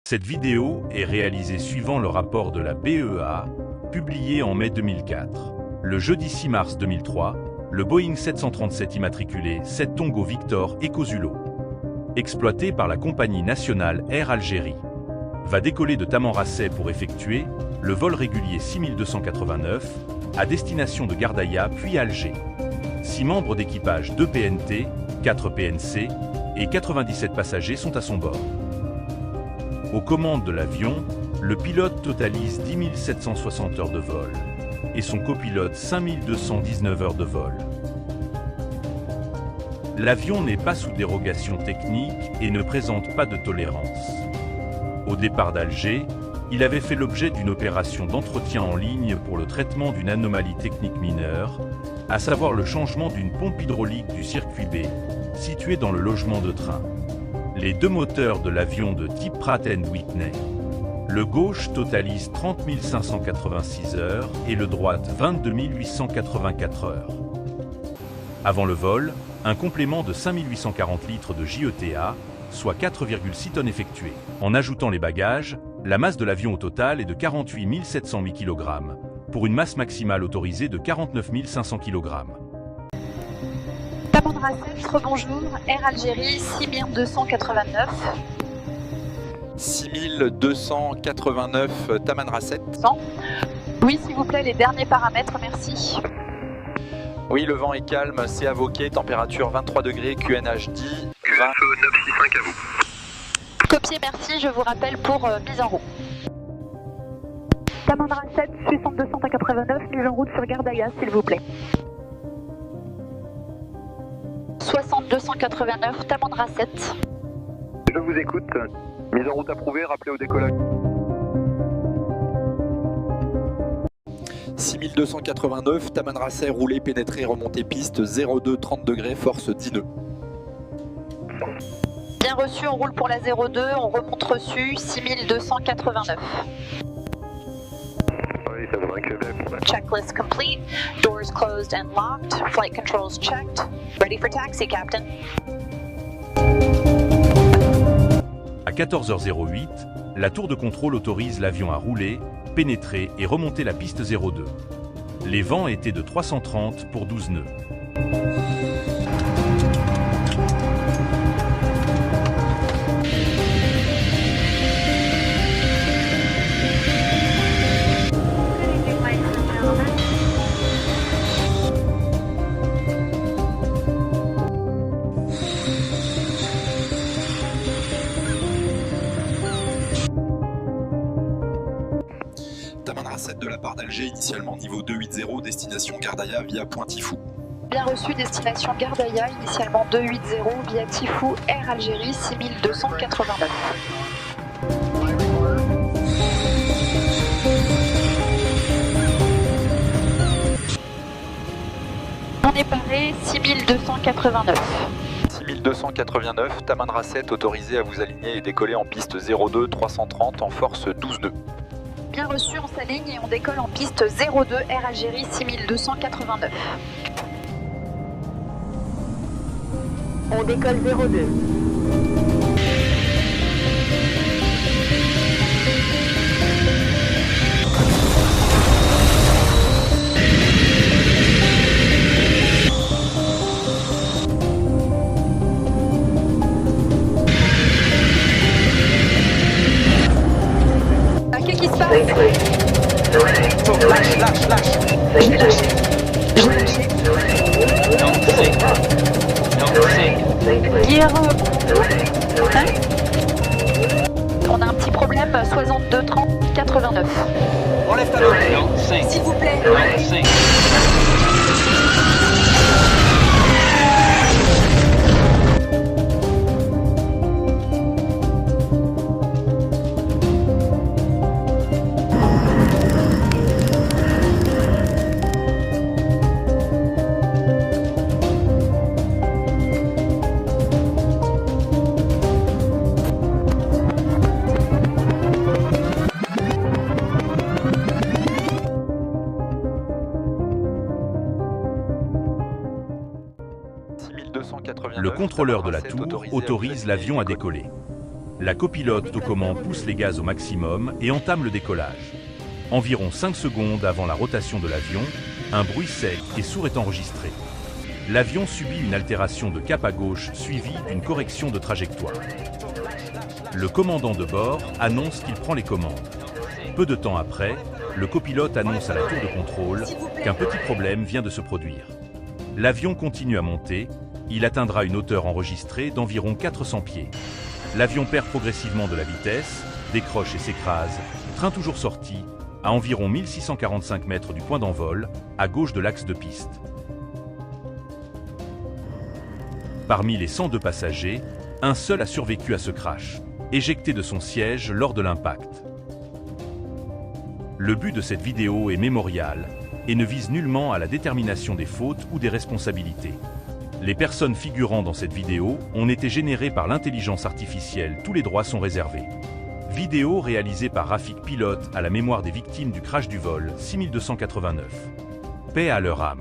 Cette vidéo est réalisée suivant le rapport de la BEA, publié en mai 2004. Le jeudi 6 mars 2003, le Boeing 737 immatriculé 7 Tongo Victor Echo Zulu, exploité par la compagnie nationale Air Algérie, va décoller de Tamanrasset pour effectuer le vol régulier 6289 à destination de Gardaïa puis Alger. 6 membres d'équipage, 2 PNT, 4 PNC et 97 passagers sont à son bord. Aux commandes de l'avion, le pilote totalise 10 760 heures de vol et son copilote 5 219 heures de vol. L'avion n'est pas sous dérogation technique et ne présente pas de tolérance. Au départ d'Alger, il avait fait l'objet d'une opération d'entretien en ligne pour le traitement d'une anomalie technique mineure, à savoir le changement d'une pompe hydraulique du circuit B, situé dans le logement de train. Les 2 moteurs de l'avion de type Pratt & Whitney, le gauche totalise 30 586 heures et le droite 22 884 heures. Avant le vol, un complément de 5 840 litres de JETA, soit 4,6 tonnes effectué. En ajoutant les bagages, la masse de l'avion au total est de 48 708 kg, pour une masse maximale autorisée de 49 500 kg. Tamanrasset, rebonjour, Air Algérie 6289. 6289 Tamanrasset. Oui, s'il vous plaît, les derniers paramètres, merci. Oui, le vent est calme, c'est avoqué, température 23 degrés, QNH 10, 20... 965 à vous. Copier, merci, je vous rappelle pour mise en route. Tamanrasset, 6289, mise en route sur Gardaïa, s'il vous plaît. 6289, Tamanrasset. Je vous écoute. Mise en route approuvée, rappelez au décollage. 6289, Tamanrasset, roulé, pénétré, remontée piste, 02, 30 degrés, force 10 nœuds. Bien reçu, on roule pour la 02, on remonte reçu, 6289. Oui, ça vaudrait que bien. Checklist complete, doors closed and locked, flight controls checked. Ready for taxi, Captain. À 14h08, la tour de contrôle autorise l'avion à rouler, pénétrer et remonter la piste 02. Les vents étaient de 330 pour 12 nœuds. Tamanrasset de la part d'Alger, initialement niveau 280, destination Gardaïa via Pointe-Ifou. Bien reçu, destination Gardaïa, initialement 280 via Tifou, Air Algérie 6289. On est paré, 6289. 6289, Tamanrasset autorisé à vous aligner et décoller en piste 02, 330 en force 12 nœuds. Bien reçu, on s'aligne et on décolle en piste 02, Air Algérie 6289. On décolle 02. Qu'est-ce qui se passe? Lâche, lâche, lâche. J'ai lâché. Gear. Hein? On a un petit problème, 62 30 89. Enlève ta main. S'il vous plaît. Le contrôleur de la tour autorise l'avion à décoller. La copilote aux commandes pousse les gaz au maximum et entame le décollage. Environ 5 secondes avant la rotation de l'avion, un bruit sec et sourd est enregistré. L'avion subit une altération de cap à gauche suivie d'une correction de trajectoire. Le commandant de bord annonce qu'il prend les commandes. Peu de temps après, le copilote annonce à la tour de contrôle qu'un petit problème vient de se produire. L'avion continue à monter, il atteindra une hauteur enregistrée d'environ 400 pieds. L'avion perd progressivement de la vitesse, décroche et s'écrase, train toujours sorti, à environ 1645 mètres du point d'envol, à gauche de l'axe de piste. Parmi les 102 passagers, un seul a survécu à ce crash, éjecté de son siège lors de l'impact. Le but de cette vidéo est mémorial et ne vise nullement à la détermination des fautes ou des responsabilités. Les personnes figurant dans cette vidéo ont été générées par l'intelligence artificielle, tous les droits sont réservés. Vidéo réalisée par Rafik Pilote à la mémoire des victimes du crash du vol 6289. Paix à leur âme.